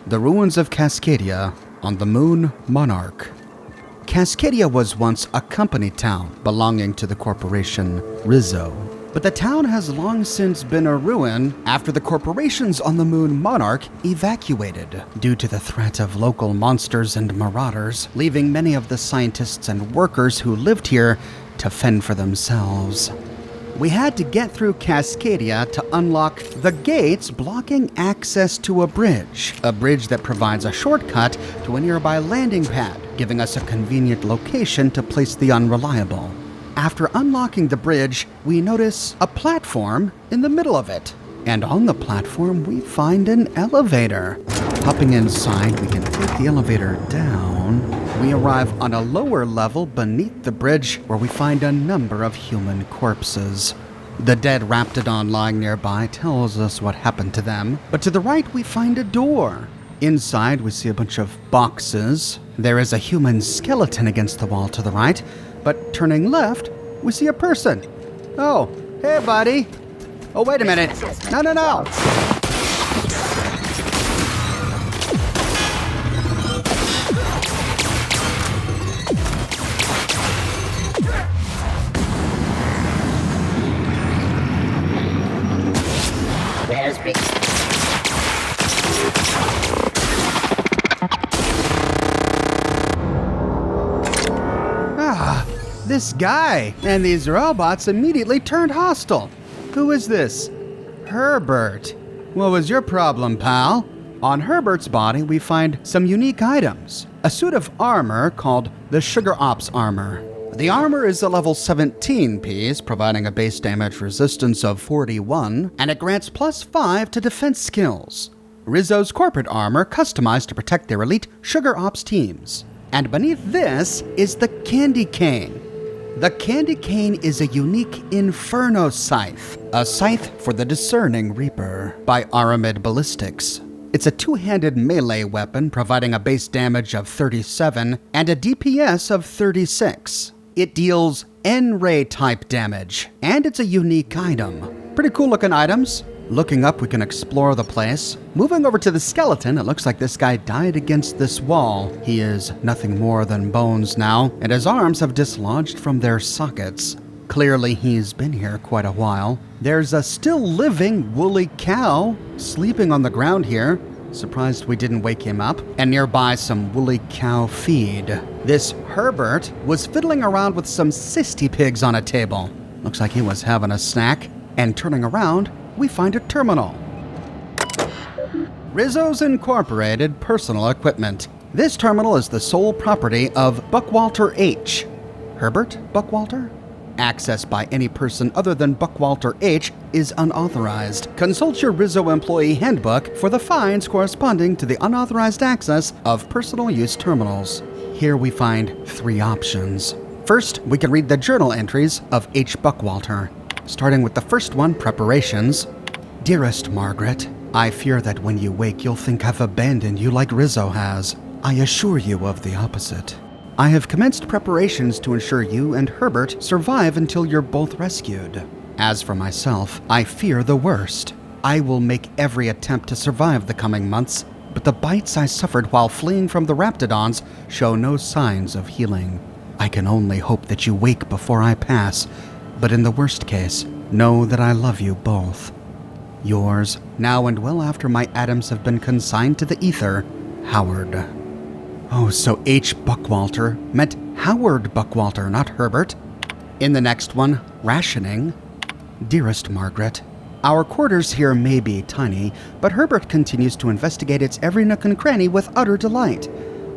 The ruins of Cascadia on the moon Monarch. Cascadia was once a company town belonging to the corporation Rizzo. But the town has long since been a ruin after the corporations on the moon Monarch evacuated due to the threat of local monsters and marauders, leaving many of the scientists and workers who lived here to fend for themselves. We had to get through Cascadia to unlock the gates blocking access to a bridge that provides a shortcut to a nearby landing pad, giving us a convenient location to place the Unreliable. After unlocking the bridge, we notice a platform in the middle of it. And on the platform, we find an elevator. Hopping inside, we can take the elevator down. We arrive on a lower level beneath the bridge where we find a number of human corpses. The dead Raptidon lying nearby tells us what happened to them. But to the right, we find a door. Inside, we see a bunch of boxes. There is a human skeleton against the wall to the right. But turning left, we see a person. Oh, hey, buddy. Oh, wait a minute. No. This guy and these robots immediately turned hostile. Who is this? Herbert. What was your problem, pal? On Herbert's body, we find some unique items. A suit of armor called the Sugar Ops armor. The armor is a level 17 piece, providing a base damage resistance of 41, and it grants +5 to defense skills. Rizzo's corporate armor customized to protect their elite Sugar Ops teams. And beneath this is the Candy Cane. The Candy Cane is a unique Inferno Scythe, a scythe for the discerning Reaper by Aramid Ballistics. It's a two-handed melee weapon providing a base damage of 37 and a DPS of 36. It deals N-ray type damage, and it's a unique item. Pretty cool looking items. Looking up, we can explore the place. Moving over to the skeleton, it looks like this guy died against this wall. He is nothing more than bones now, and his arms have dislodged from their sockets. Clearly, he's been here quite a while. There's a still living woolly cow sleeping on the ground here. Surprised we didn't wake him up. And nearby, some woolly cow feed. This Herbert was fiddling around with some cysty pigs on a table. Looks like he was having a snack. And turning around, we find a terminal. Rizzo's Incorporated Personal Equipment. This terminal is the sole property of Buckwalter H. Herbert Buckwalter? Access by any person other than Buckwalter H is unauthorized. Consult your Rizzo Employee Handbook for the fines corresponding to the unauthorized access of personal use terminals. Here we find 3 options. First, we can read the journal entries of H. Buckwalter. Starting with the first one, preparations. Dearest Margaret, I fear that when you wake you'll think I've abandoned you like Rizzo has. I assure you of the opposite. I have commenced preparations to ensure you and Herbert survive until you're both rescued. As for myself, I fear the worst. I will make every attempt to survive the coming months, but the bites I suffered while fleeing from the Raptidons show no signs of healing. I can only hope that you wake before I pass, but in the worst case, know that I love you both. Yours, now and well after my atoms have been consigned to the ether, Howard. Oh, so H. Buckwalter meant Howard Buckwalter, not Herbert. In the next one, rationing. Dearest Margaret, our quarters here may be tiny, but Herbert continues to investigate its every nook and cranny with utter delight.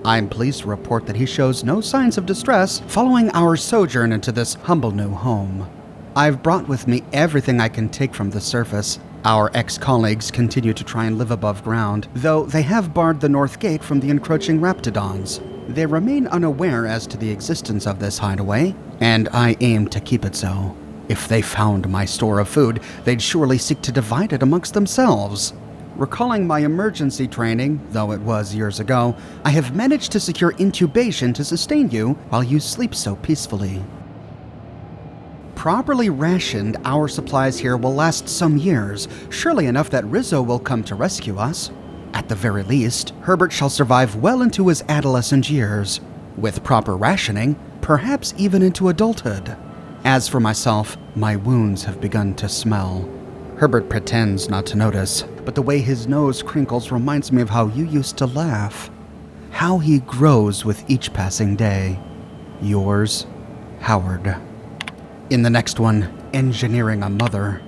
I'm pleased to report that he shows no signs of distress following our sojourn into this humble new home. I've brought with me everything I can take from the surface. Our ex-colleagues continue to try and live above ground, though they have barred the north gate from the encroaching Raptidons. They remain unaware as to the existence of this hideaway, and I aim to keep it so. If they found my store of food, they'd surely seek to divide it amongst themselves. Recalling my emergency training, though it was years ago, I have managed to secure intubation to sustain you while you sleep so peacefully. Properly rationed, our supplies here will last some years, surely enough that Rizzo will come to rescue us. At the very least, Herbert shall survive well into his adolescent years. With proper rationing, perhaps even into adulthood. As for myself, my wounds have begun to smell. Herbert pretends not to notice, but the way his nose crinkles reminds me of how you used to laugh. How he grows with each passing day. Yours, Howard. In the next one, engineering a mother.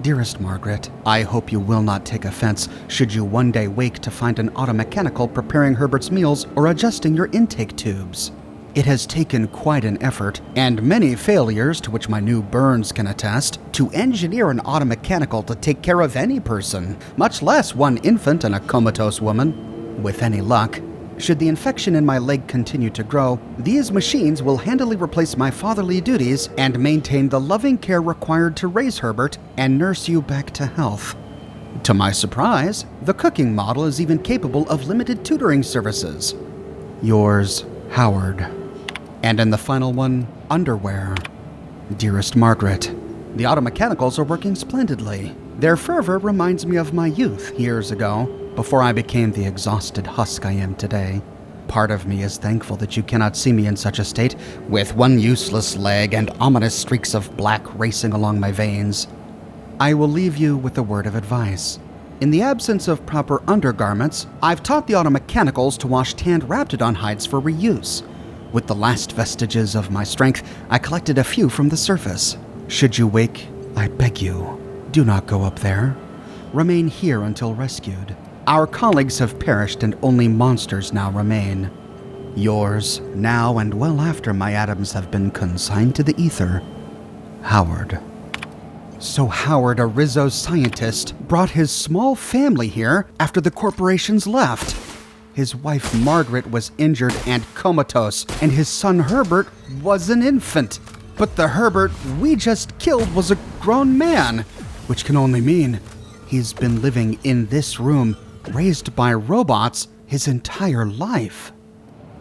Dearest Margaret, I hope you will not take offense should you one day wake to find an automechanical preparing Herbert's meals or adjusting your intake tubes. It has taken quite an effort, and many failures to which my new burns can attest, to engineer an automechanical to take care of any person, much less one infant and a comatose woman. With any luck, should the infection in my leg continue to grow, these machines will handily replace my fatherly duties and maintain the loving care required to raise Herbert and nurse you back to health. To my surprise, the cooking model is even capable of limited tutoring services. Yours, Howard. And in the final one, underwear. Dearest Margaret, the automechanicals are working splendidly. Their fervor reminds me of my youth years ago, before I became the exhausted husk I am today. Part of me is thankful that you cannot see me in such a state, with one useless leg and ominous streaks of black racing along my veins. I will leave you with a word of advice. In the absence of proper undergarments, I've taught the automechanicals to wash tanned raptidon hides for reuse. With the last vestiges of my strength, I collected a few from the surface. Should you wake, I beg you, do not go up there. Remain here until rescued. Our colleagues have perished and only monsters now remain. Yours, now and well after my atoms have been consigned to the ether, Howard. So Howard, a Rizzo scientist, brought his small family here after the corporations left. His wife Margaret was injured and comatose, and his son Herbert was an infant. But the Herbert we just killed was a grown man, which can only mean he's been living in this room, raised by robots, his entire life.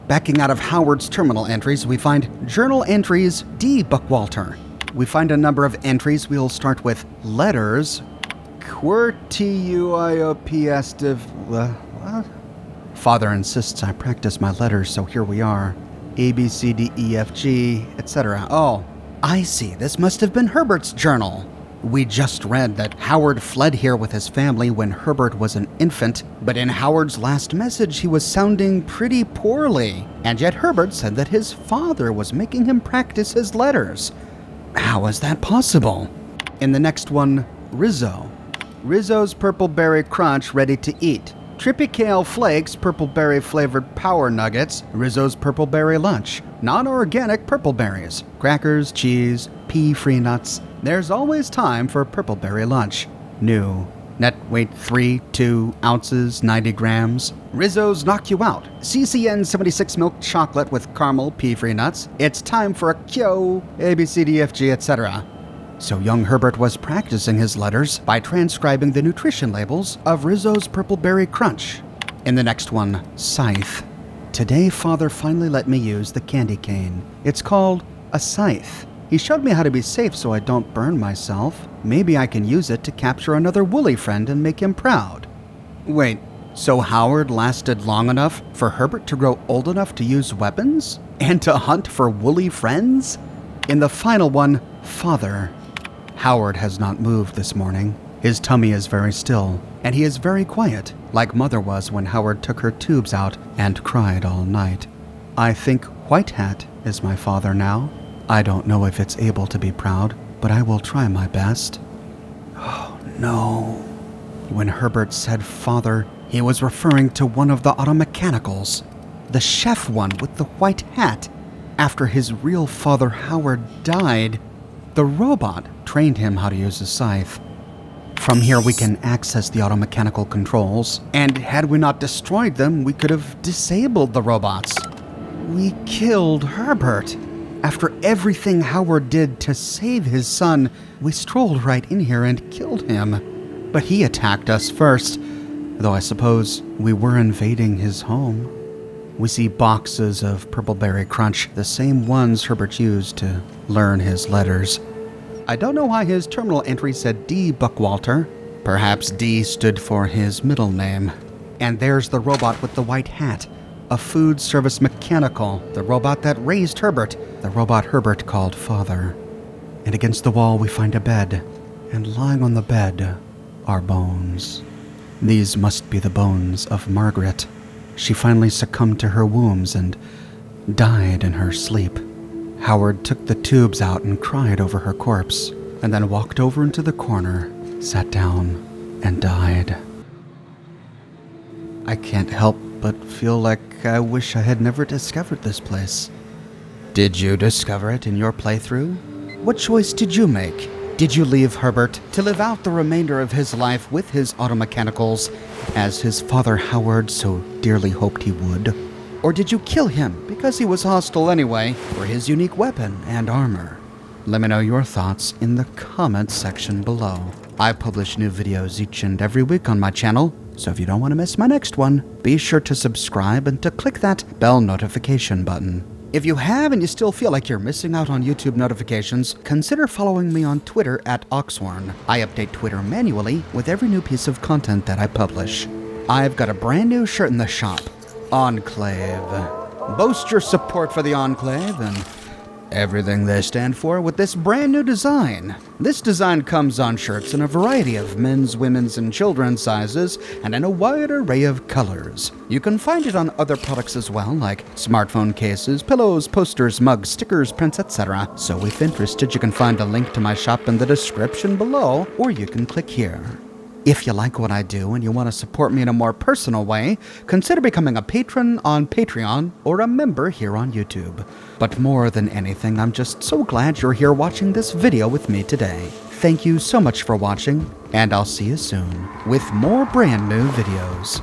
Backing out of Howard's terminal entries, we find journal entries D. Buckwalter. We find a number of entries. We'll start with letters. What? Father insists I practice my letters, so here we are. A, B, C, D, E, F, G, etc. Oh, I see. This must have been Herbert's journal. We just read that Howard fled here with his family when Herbert was an infant, but in Howard's last message he was sounding pretty poorly, and yet Herbert said that his father was making him practice his letters. How is that possible? In the next one, Rizzo. Rizzo's Purple Berry Crunch ready to eat. Trippy Kale Flakes Purple Berry Flavored Power Nuggets, Rizzo's Purple Berry Lunch. Non-organic purple berries, crackers, cheese, pea-free nuts. There's always time for Purple Berry Lunch. New. Net weight 2 ounces, 90 grams. Rizzo's Knock You Out. CCN 76 milk chocolate with caramel pea-free nuts. It's time for a Kyo, ABCDFG, etc. So young Herbert was practicing his letters by transcribing the nutrition labels of Rizzo's Purple Berry Crunch. In the next one, Scythe. Today, Father finally let me use the candy cane. It's called a scythe. He showed me how to be safe so I don't burn myself. Maybe I can use it to capture another woolly friend and make him proud. Wait, so Howard lasted long enough for Herbert to grow old enough to use weapons? And to hunt for woolly friends? In the final one, Father. Howard has not moved this morning. His tummy is very still, and he is very quiet, like Mother was when Howard took her tubes out and cried all night. I think White Hat is my father now. I don't know if it's able to be proud, but I will try my best. Oh, no. When Herbert said father, he was referring to one of the automechanicals, the chef one with the white hat. After his real father Howard died, the robot trained him how to use a scythe. From here we can access the automechanical controls, and had we not destroyed them, we could have disabled the robots. We killed Herbert. After everything Howard did to save his son, we strolled right in here and killed him. But he attacked us first, though I suppose we were invading his home. We see boxes of Purple Berry Crunch, the same ones Herbert used to learn his letters. I don't know why his terminal entry said D. Buckwalter. Perhaps D stood for his middle name. And there's the robot with the white hat. A food service mechanical, the robot that raised Herbert, the robot Herbert called Father. And against the wall we find a bed, and lying on the bed are bones. These must be the bones of Margaret. She finally succumbed to her wounds and died in her sleep. Howard took the tubes out and cried over her corpse, and then walked over into the corner, sat down, and died. I can't help but feel like I wish I had never discovered this place. Did you discover it in your playthrough? What choice did you make? Did you leave Herbert to live out the remainder of his life with his automechanicals, as his father Howard so dearly hoped he would? Or did you kill him because he was hostile anyway for his unique weapon and armor? Let me know your thoughts in the comments section below. I publish new videos each and every week on my channel, so if you don't want to miss my next one, be sure to subscribe and to click that bell notification button. If you have and you still feel like you're missing out on YouTube notifications, consider following me on Twitter at Oxhorn. I update Twitter manually with every new piece of content that I publish. I've got a brand new shirt in the shop, Enclave. Boast your support for the Enclave and everything they stand for with this brand new design. This design comes on shirts in a variety of men's, women's, and children's sizes and in a wide array of colors. You can find it on other products as well, like smartphone cases, pillows, posters, mugs, stickers, prints, etc. So if interested, you can find a link to my shop in the description below, or you can click here. If you like what I do and you want to support me in a more personal way, consider becoming a patron on Patreon or a member here on YouTube. But more than anything, I'm just so glad you're here watching this video with me today. Thank you so much for watching, and I'll see you soon with more brand new videos.